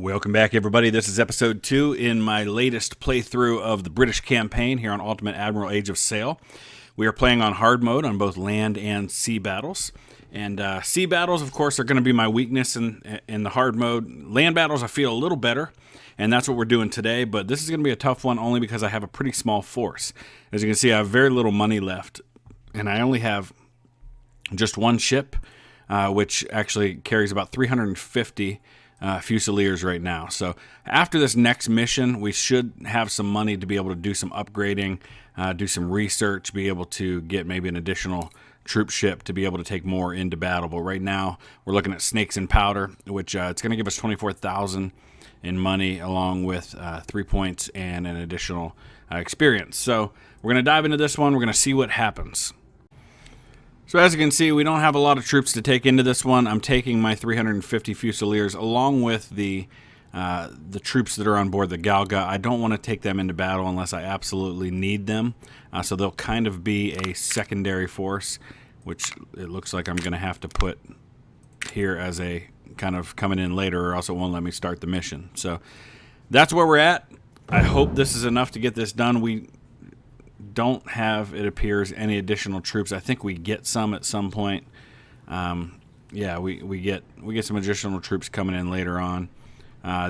Welcome back, everybody. This is episode 2 in my latest playthrough of the British campaign here on Ultimate Admiral Age of Sail. We are playing on hard mode on both land and sea battles. And sea battles, of course, are going to be my weakness in the hard mode. Land battles, I feel a little better, and that's what we're doing today. But this is going to be a tough one only because I have a pretty small force. As you can see, I have very little money left, and I only have just one ship, which actually carries about 350 Fusiliers right now. So after this next mission, we should have some money to be able to do some upgrading, do some research, be able to get maybe an additional troop ship to be able to take more into battle. But right now, we're looking at snakes and powder, which it's going to give us 24,000 in money, along with 3 points and an additional experience. So we're going to dive into this one. We're going to see what happens. So as you can see, we don't have a lot of troops to take into this one. I'm taking my 350 Fusiliers along with the troops that are on board the Galga. I don't want to take them into battle unless I absolutely need them. So they'll kind of be a secondary force, which it looks like I'm going to have to put here as a kind of coming in later, or else it won't let me start the mission. So that's where we're at. I hope this is enough to get this done. We don't have, it appears, any additional troops. I think we get some at some point. Yeah, we get some additional troops coming in later on.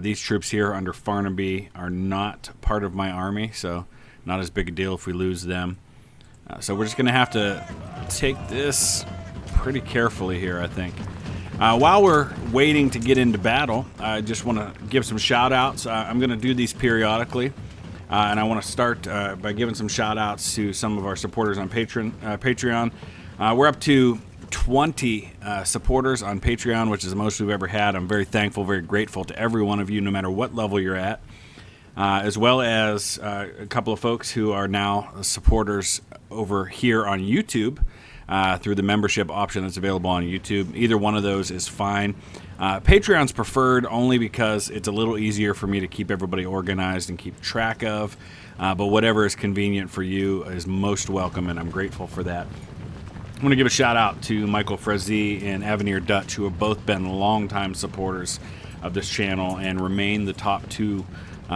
These troops here under Farnaby are not part of my army, so not as big a deal if we lose them. So we're just going to have to take this pretty carefully here, I think. While we're waiting to get into battle, I just want to give some shout-outs. I'm going to do these periodically. And I want to start by giving some shout-outs to some of our supporters on Patreon. We're up to 20 supporters on Patreon, which is the most we've ever had. I'm very thankful, very grateful to every one of you, no matter what level you're at, as well as a couple of folks who are now supporters over here on YouTube through the membership option that's available on YouTube. Either one of those is fine. Patreon's preferred only because it's a little easier for me to keep everybody organized and keep track of, but whatever is convenient for you is most welcome, and I'm grateful for that. I want to give a shout out to Michael Frezzi and Avenir Dutch, who have both been longtime supporters of this channel and remain the top two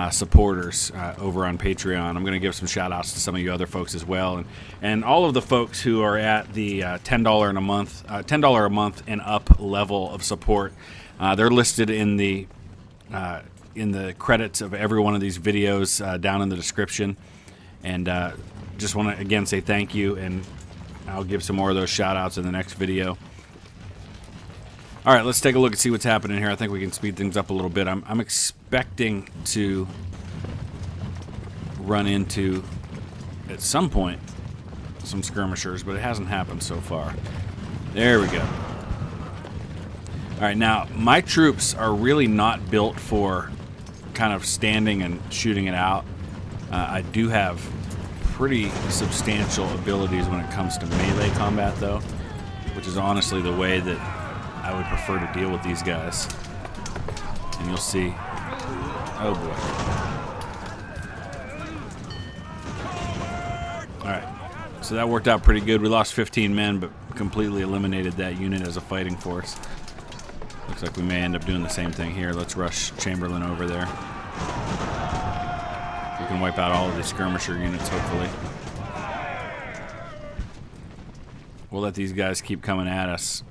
supporters over on Patreon. I'm going to give some shout outs to some of you other folks as well, and all of the folks who are at the $10 a month and up level of support. They're listed in the credits of every one of these videos down in the description, and just want to again say thank you, and I'll give some more of those shout outs in the next video. All right, let's take a look and see what's happening here. I think we can speed things up a little bit. I'm expecting to run into, at some point, some skirmishers, but it hasn't happened so far. There we go. All right, now, my troops are really not built for kind of standing and shooting it out. I do have pretty substantial abilities when it comes to melee combat, though, which is honestly the way that I would prefer to deal with these guys. And you'll see. Oh boy. Alright. So that worked out pretty good. We lost 15 men, but completely eliminated that unit as a fighting force. Looks like we may end up doing the same thing here. Let's rush Chamberlain over there. We can wipe out all of the skirmisher units, hopefully. We'll let these guys keep coming at us.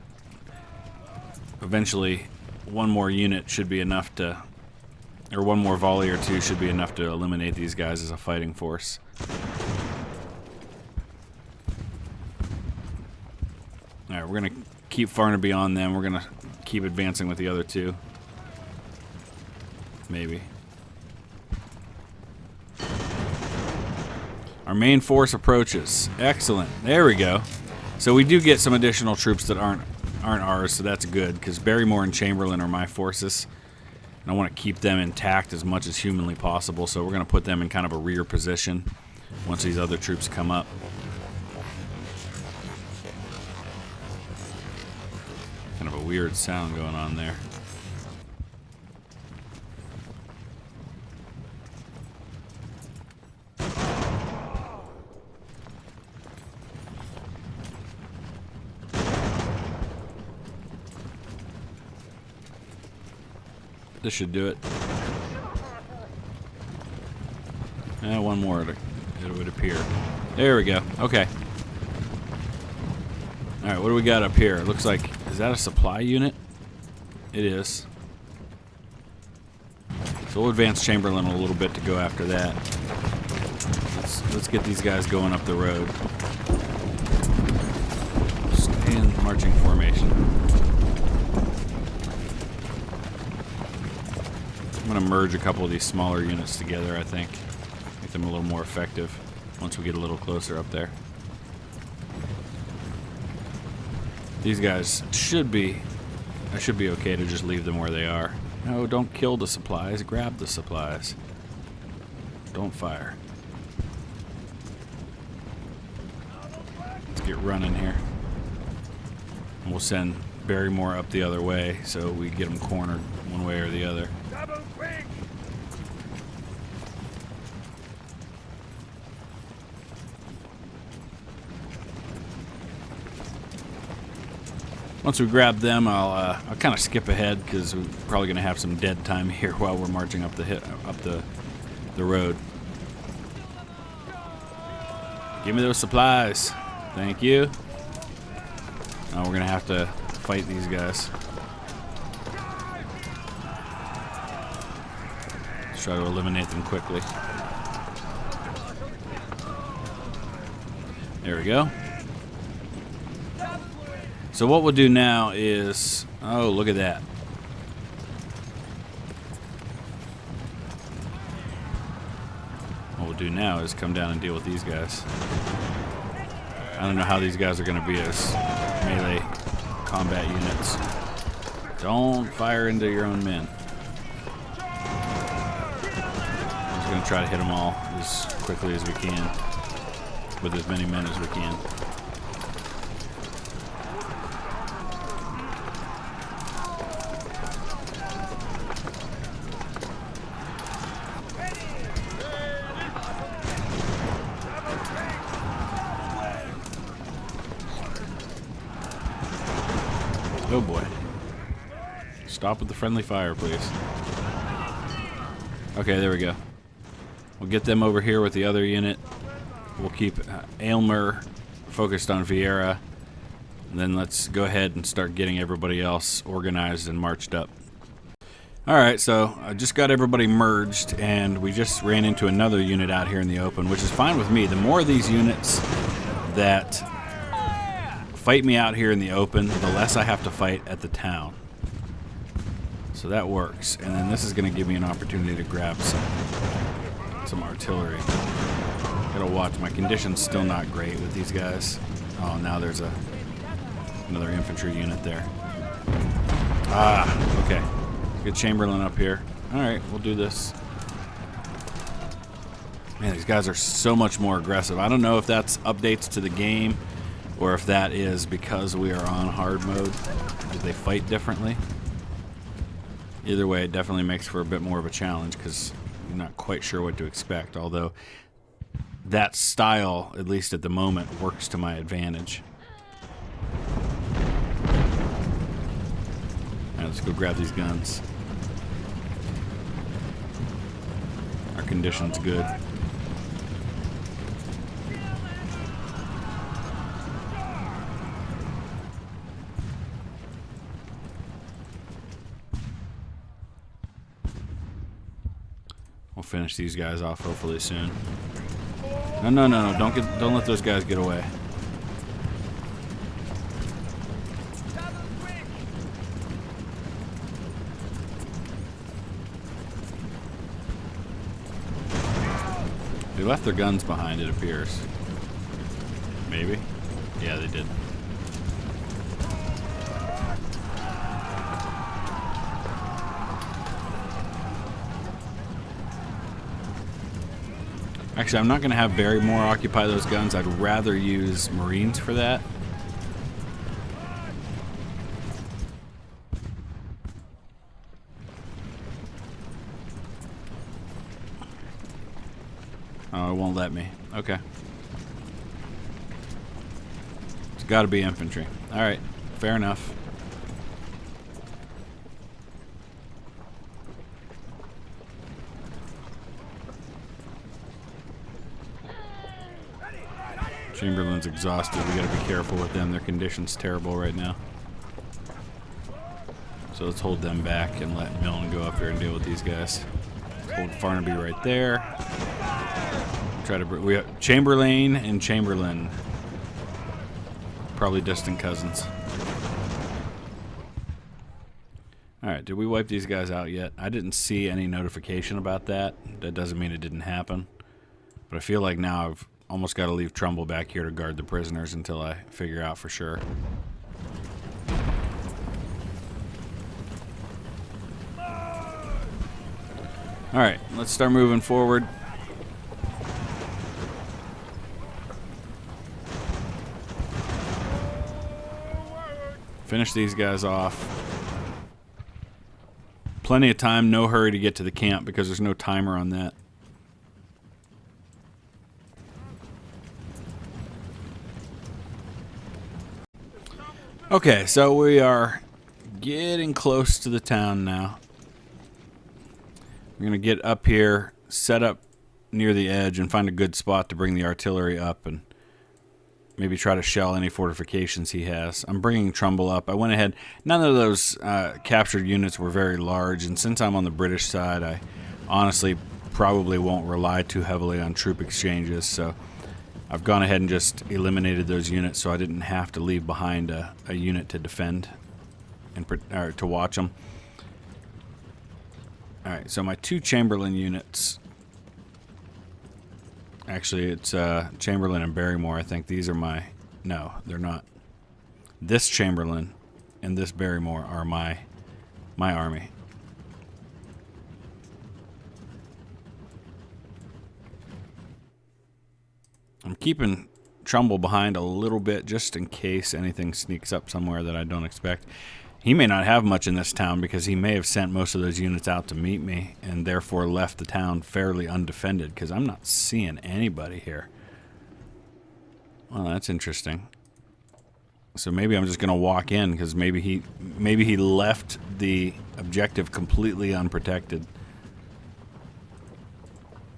Eventually, one more unit should be enough to, or one more volley or two should be enough to eliminate these guys as a fighting force. Alright, we're going to keep Farnaby on them. We're going to keep advancing with the other two. Maybe. Our main force approaches. Excellent. There we go. So we do get some additional troops that aren't ours, so that's good, because Barrymore and Chamberlain are my forces, and I want to keep them intact as much as humanly possible, so we're going to put them in kind of a rear position once these other troops come up. Kind of a weird sound going on there. This should do it. One more, it would appear. There we go. Okay. Alright, what do we got up here? It looks like, is that a supply unit? It is. So we'll advance Chamberlain a little bit to go after that. Let's get these guys going up the road. Stay in marching formation. I'm going to merge a couple of these smaller units together, I think. Make them a little more effective once we get a little closer up there. These guys should be... I should be okay to just leave them where they are. No, don't kill the supplies. Grab the supplies. Don't fire. Let's get running here. And we'll send Barrymore up the other way so we get them cornered one way or the other. Once we grab them, I'll kind of skip ahead because we're probably going to have some dead time here while we're marching up the road. Give me those supplies. Thank you. Now we're going to have to fight these guys. Let's try to eliminate them quickly. There we go. So what we'll do now is, oh, look at that. What we'll do now is come down and deal with these guys. I don't know how these guys are going to be as melee combat units. Don't fire into your own men. I'm just going to try to hit them all as quickly as we can, with as many men as we can. Oh boy. Stop with the friendly fire, please. Okay, there we go. We'll get them over here with the other unit. We'll keep Aylmer focused on Vieira. And then let's go ahead and start getting everybody else organized and marched up. Alright, so I just got everybody merged, and we just ran into another unit out here in the open, which is fine with me. The more of these units that fight me out here in the open, the less I have to fight at the town. So that works. And then this is going to give me an opportunity to grab some artillery. Gotta watch. My condition's still not great with these guys. Oh, now there's another infantry unit there. Ah, okay. Get Chamberlain up here. Alright, we'll do this. Man, these guys are so much more aggressive. I don't know if that's updates to the game, or if that is because we are on hard mode. Do they fight differently? Either way, it definitely makes for a bit more of a challenge because you're not quite sure what to expect. Although that style, at least at the moment, works to my advantage. Alright, let's go grab these guns. Our condition's good. We'll finish these guys off hopefully soon. No, don't let those guys get away. They left their guns behind, it appears. Maybe? Yeah, they did. Actually, I'm not going to have Barrymore occupy those guns. I'd rather use Marines for that. Oh, it won't let me. Okay. It's got to be infantry. Alright, fair enough. Chamberlain's exhausted. We gotta be careful with them. Their condition's terrible right now. So let's hold them back and let Milne go up here and deal with these guys. Let's hold Farnaby right there. Try to we have Chamberlain and Chamberlain. Probably distant cousins. Alright, did we wipe these guys out yet? I didn't see any notification about that. That doesn't mean it didn't happen. But I feel like now I've almost got to leave Trumbull back here to guard the prisoners until I figure out for sure. Alright, let's start moving forward. Finish these guys off. Plenty of time, no hurry to get to the camp because there's no timer on that. Okay, so we are getting close to the town now. We're going to get up here, set up near the edge, and find a good spot to bring the artillery up and maybe try to shell any fortifications he has. I'm bringing Trumbull up. I went ahead. None of those captured units were very large, and since I'm on the British side, I honestly probably won't rely too heavily on troop exchanges, so I've gone ahead and just eliminated those units so I didn't have to leave behind a unit to defend and or to watch them. Alright, so my two Chamberlain units, actually it's Chamberlain and Barrymore, I think these are my, no, they're not. This Chamberlain and this Barrymore are my army. I'm keeping Trumbull behind a little bit just in case anything sneaks up somewhere that I don't expect. He may not have much in this town because he may have sent most of those units out to meet me and therefore left the town fairly undefended because I'm not seeing anybody here. Well, that's interesting. So maybe I'm just going to walk in because maybe he left the objective completely unprotected.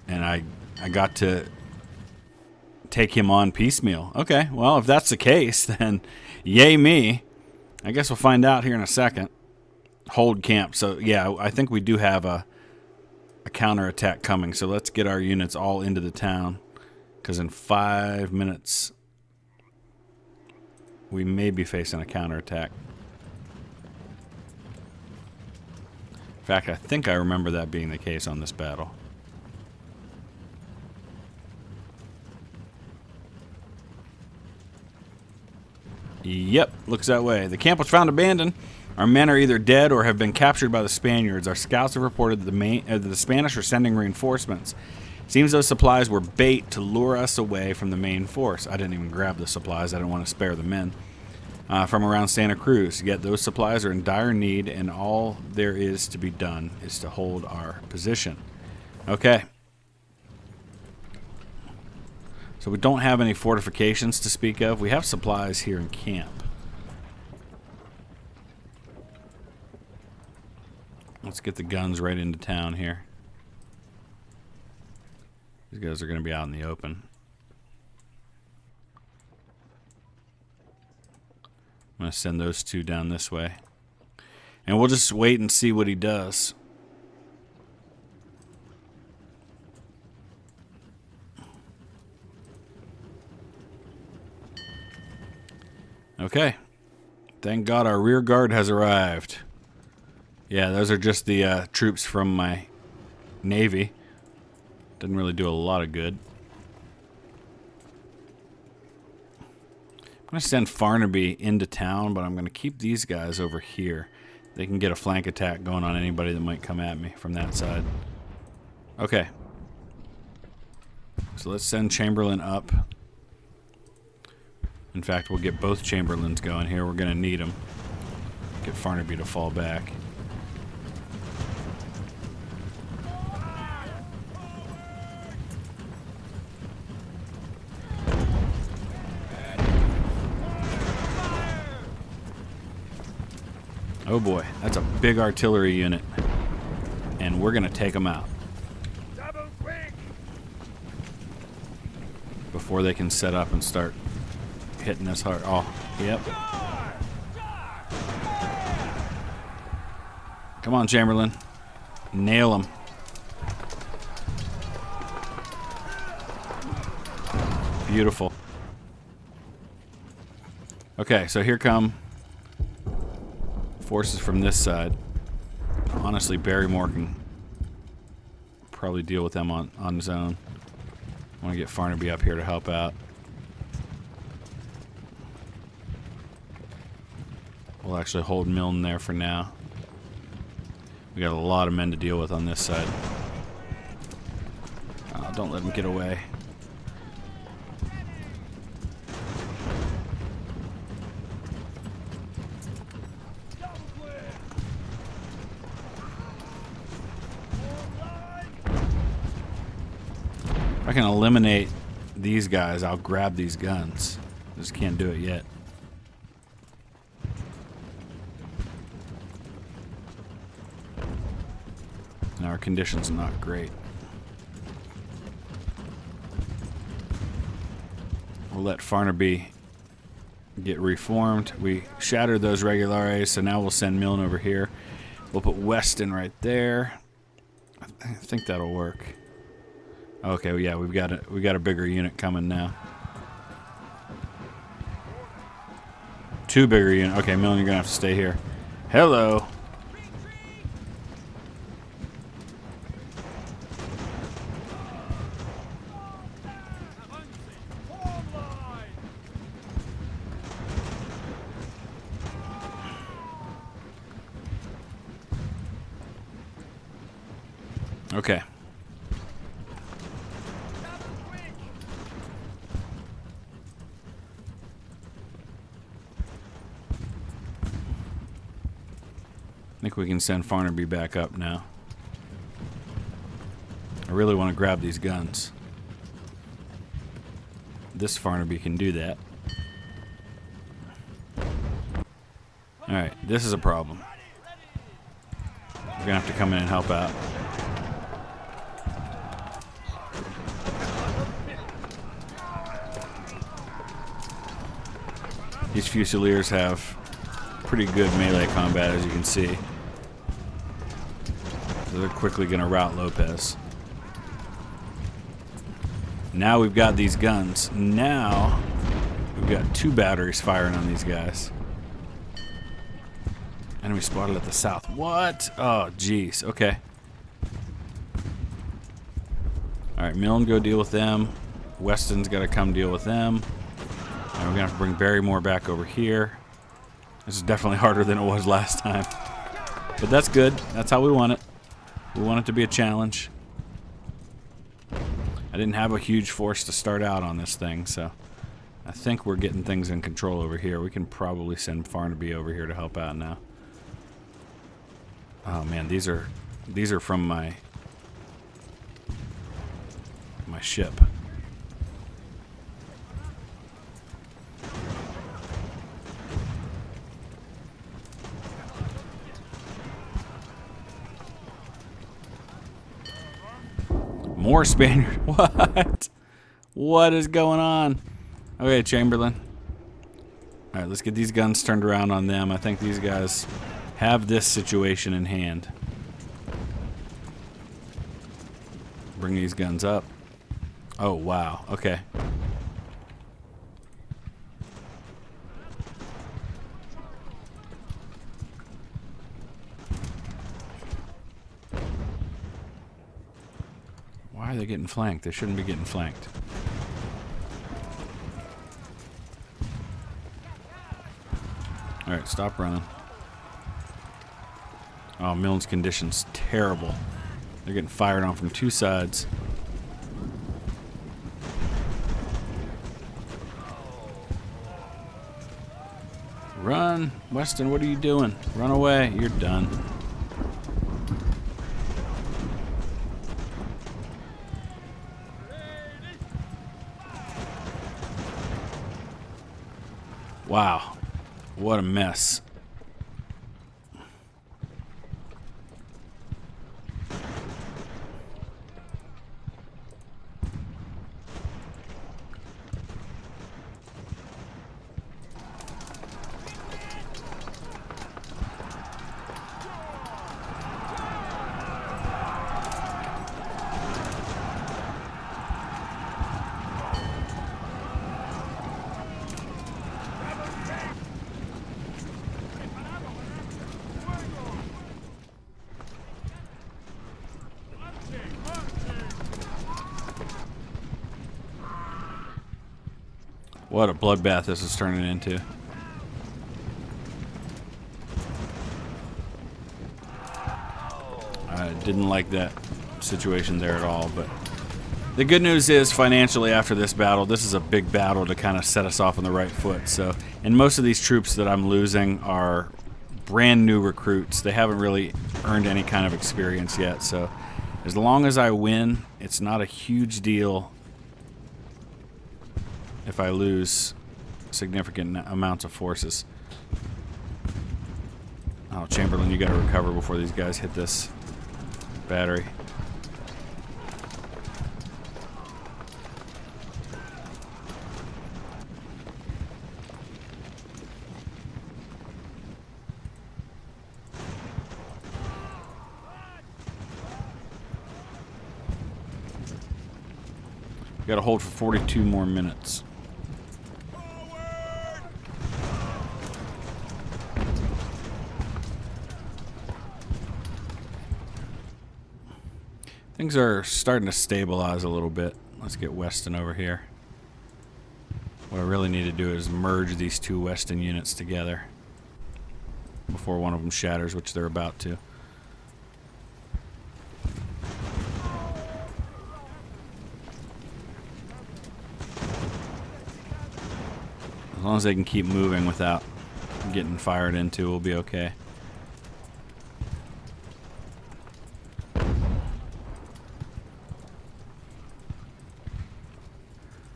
And I got to take him on piecemeal. Okay, well, if that's the case, then yay me. I guess we'll find out here in a second. Hold camp. So, yeah, I think we do have a counterattack coming. So let's get our units all into the town. Because in 5 minutes, we may be facing a counterattack. In fact, I think I remember that being the case on this battle. Yep, looks that way. The camp was found abandoned. Our men are either dead or have been captured by the Spaniards. Our scouts have reported that the Spanish are sending reinforcements. Seems those supplies were bait to lure us away from the main force. I didn't even grab the supplies. I didn't want to spare the men. From around Santa Cruz. Yet those supplies are in dire need, and all there is to be done is to hold our position. Okay. So we don't have any fortifications to speak of. We have supplies here in camp. Let's get the guns right into town here. These guys are going to be out in the open. I'm going to send those two down this way. And we'll just wait and see what he does. Okay. Thank God our rear guard has arrived. Yeah, those are just the troops from my Navy. Didn't really do a lot of good. I'm going to send Farnaby into town, but I'm going to keep these guys over here. They can get a flank attack going on anybody that might come at me from that side. Okay. So let's send Chamberlain up. In fact, we'll get both Chamberlains going here. We're going to need them. Get Farnaby to fall back. Oh boy, that's a big artillery unit. And we're going to take them out. before they can set up and start hitting us hard. Oh, yep. Come on, Chamberlain. Nail him. Beautiful. Okay, so here come forces from this side. Honestly, Barrymore can probably deal with them on his own. I want to get Farnaby up here to help out. We'll actually hold Milne there for now. We got a lot of men to deal with on this side. Don't let him get away. If I can eliminate these guys, I'll grab these guns. Just can't do it yet. Now our conditions are not great. We'll let Farnaby get reformed. We shattered those regulares, so now we'll send Milne over here. We'll put Weston right there. I think that'll work. Okay, well, yeah, we got a bigger unit coming now. 2 bigger units. Okay, Milne, you're gonna have to stay here. Hello. Okay. I think we can send Farnaby back up now. I really want to grab these guns. This Farnaby can do that. Alright, this is a problem. We're going to have to come in and help out. These Fusiliers have pretty good melee combat, as you can see. So they're quickly going to rout Lopez. Now we've got these guns. Now we've got 2 batteries firing on these guys. Enemy spotted at the south. What? Oh, jeez. Okay. Alright, Milne, go deal with them. Weston's got to come deal with them. And we're going to have to bring Barrymore back over here. This is definitely harder than it was last time. But that's good. That's how we want it. We want it to be a challenge. I didn't have a huge force to start out on this thing, so I think we're getting things in control over here. We can probably send Farnaby over here to help out now. Oh man, these are from my ship. More Spaniard. What? What is going on? Okay, Chamberlain. Alright, let's get these guns turned around on them. I think these guys have this situation in hand. Bring these guns up. Oh, wow. Okay. Why are they getting flanked? They shouldn't be getting flanked. Alright, stop running. Oh, Milne's condition's terrible. They're getting fired on from 2 sides. Run! Weston, what are you doing? Run away. You're done. Wow. What a mess. What a bloodbath this is turning into. I didn't like that situation there at all, but the good news is financially after this battle, this is a big battle to kind of set us off on the right foot. So, and most of these troops that I'm losing are brand new recruits. They haven't really earned any kind of experience yet. So as long as I win, it's not a huge deal if I lose significant amounts of forces. Oh, Chamberlain, you got to recover before these guys hit this battery. Got to hold for 42 more minutes. Things are starting to stabilize a little bit. Let's get Weston over here. What I really need to do is merge these two Weston units together before one of them shatters, which they're about to. As long as they can keep moving without getting fired into, we'll be okay.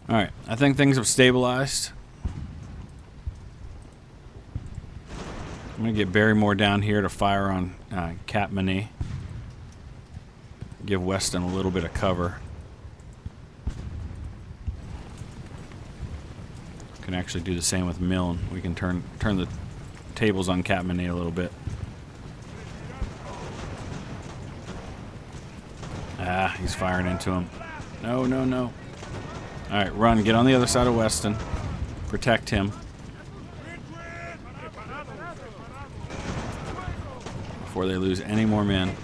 Alright, I think things have stabilized. I'm going to get Barrymore down here to fire on Katmani. Give Weston a little bit of cover. Can actually do the same with Milne. We can turn the tables on Katmani a little bit. Ah, he's firing into him. No, no, no. Alright, run. Get on the other side of Weston. Protect him. Before they lose any more men.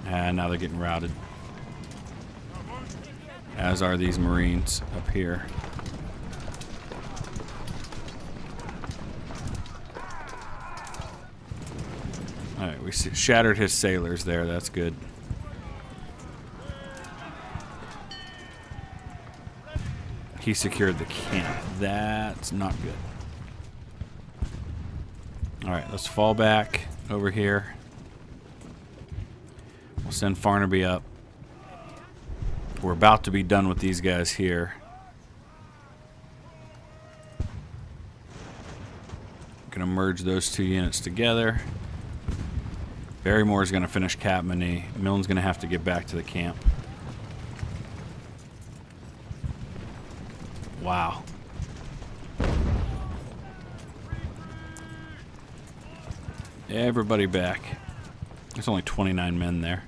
And now they're getting routed. As are these Marines up here. Alright, we shattered his sailors there. That's good. He secured the camp. That's not good. Alright, let's fall back over here. We'll send Farnaby up. We're about to be done with these guys here. Gonna merge those two units together. Barrymore's gonna finish Katmani. Milne's gonna have to get back to the camp. Wow. Everybody back. There's only 29 men there.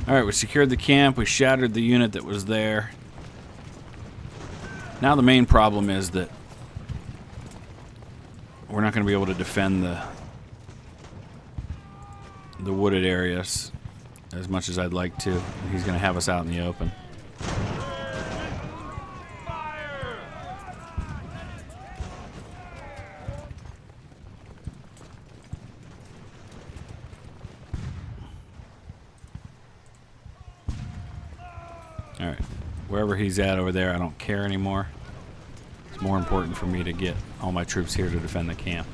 Alright, we secured the camp. We shattered the unit that was there. Now the main problem is that we're not going to be able to defend the wooded areas as much as I'd like to. He's going to have us out in the open. Alright, wherever he's at over there, I don't care anymore. It's more important for me to get all my troops here to defend the camp.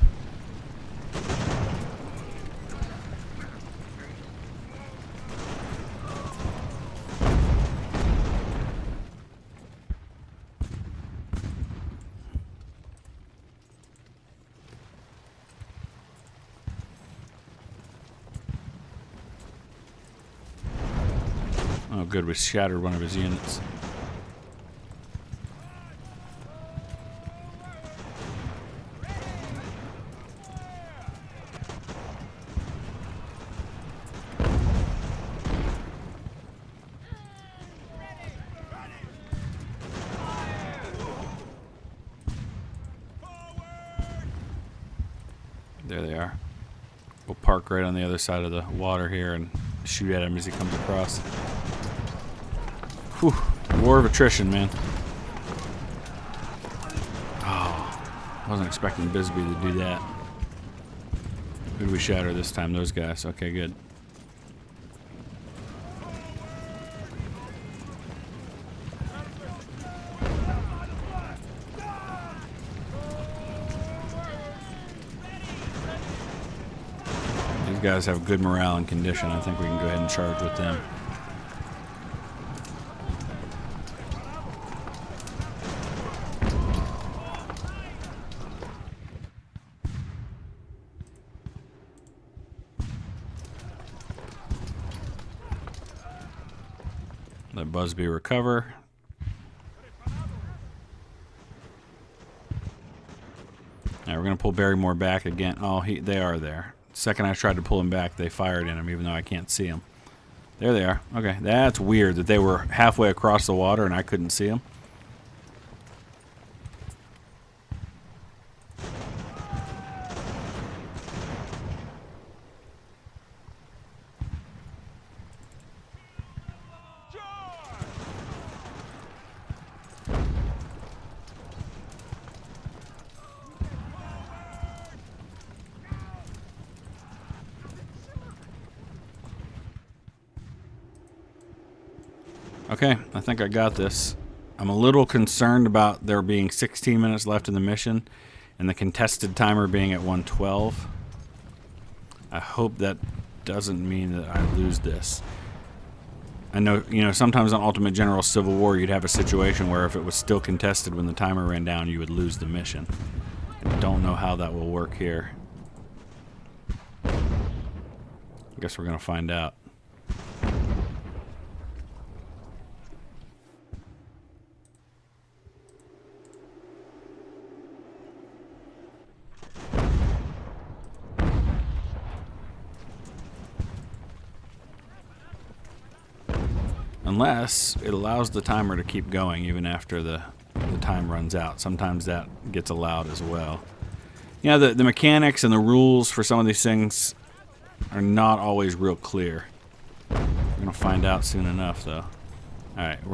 Oh good, we shattered one of his units. There they are. We'll park right on the other side of the water here and shoot at him as he comes across. Whew. War of attrition, man. Oh, I wasn't expecting Bisbee to do that. Who did we shatter this time? Those guys. Okay, good. These guys have good morale and condition. I think we can go ahead and charge with them. Let Busby recover. Now we're going to pull Barrymore back again. Oh, they are there. Second I tried to pull him back, they fired in him, even though I can't see him. There they are. Okay, that's weird that they were halfway across the water and I couldn't see them. Okay, I think I got this. I'm a little concerned about there being 16 minutes left in the mission and the contested timer being at 112. I hope that doesn't mean that I lose this. I know, you know, sometimes on Ultimate General Civil War you'd have a situation where if it was still contested when the timer ran down, you would lose the mission. I don't know how that will work here. I guess we're going to find out. Unless it allows the timer to keep going even after the time runs out. Sometimes that gets allowed as well. You know, the mechanics and the rules for some of these things are not always real clear. We're going to find out soon enough, though. Alright, I'm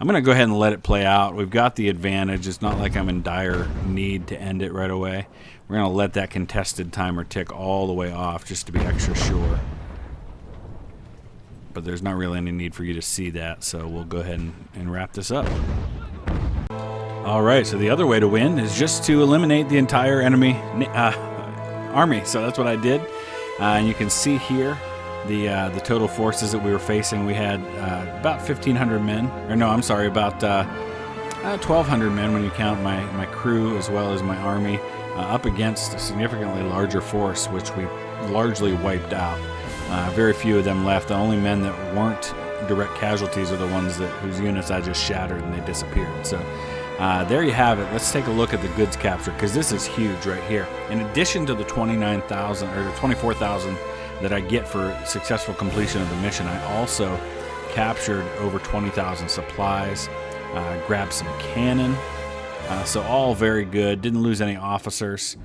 going to go ahead and let it play out. We've got the advantage. It's not like I'm in dire need to end it right away. We're going to let that contested timer tick all the way off just to be extra sure. But there's not really any need for you to see that, so we'll go ahead and wrap this up. Alright, so the other way to win is just to eliminate the entire enemy army. So that's what I did. And you can see here the total forces that we were facing. We had about 1,500 men. Or no, I'm sorry, about 1,200 men when you count my crew as well as my army up against a significantly larger force, which we largely wiped out. Very few of them left. The only men that weren't direct casualties are the ones whose units I just shattered and they disappeared. So there you have it. Let's take a look at the goods capture, because this is huge right here. In addition to the 29,000 or the 24,000 that I get for successful completion of the mission, I also captured over 20,000 supplies, grabbed some cannon. So all very good. Didn't lose any officers.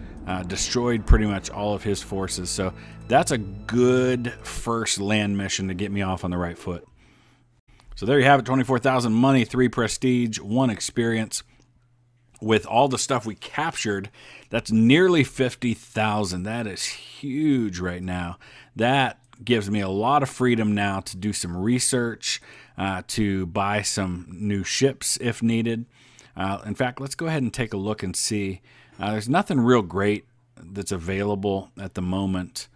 Destroyed pretty much all of his forces. So that's a good first land mission to get me off on the right foot. So there you have it. 24,000 money, 3 prestige, 1 experience. With all the stuff we captured, that's nearly 50,000. That is huge right now. That gives me a lot of freedom now to do some research, to buy some new ships if needed. In fact, let's go ahead and take a look and see. There's nothing real great that's available at the moment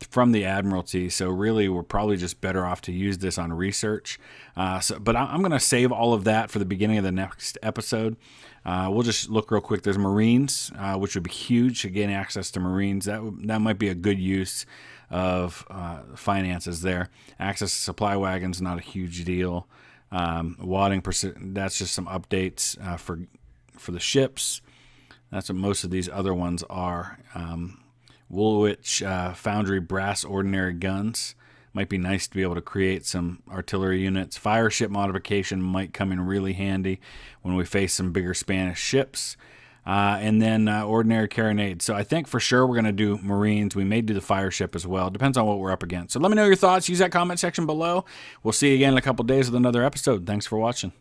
from the Admiralty, so really we're probably just better off to use this on research. But I'm going to save all of that for the beginning of the next episode. We'll just look real quick. There's Marines, which would be huge to gain access to Marines. That might be a good use of finances there. Access to supply wagons, not a huge deal. Wadding, that's just some updates for the ships. That's what most of these other ones are. Woolwich Foundry brass ordinary guns. Might be nice to be able to create some artillery units. Fire ship modification might come in really handy when we face some bigger Spanish ships. and then ordinary carronades. So I think for sure we're going to do Marines. We may do the fire ship as well. Depends on what we're up against. So let me know your thoughts. Use that comment section below. We'll see you again in a couple days with another episode. Thanks for watching.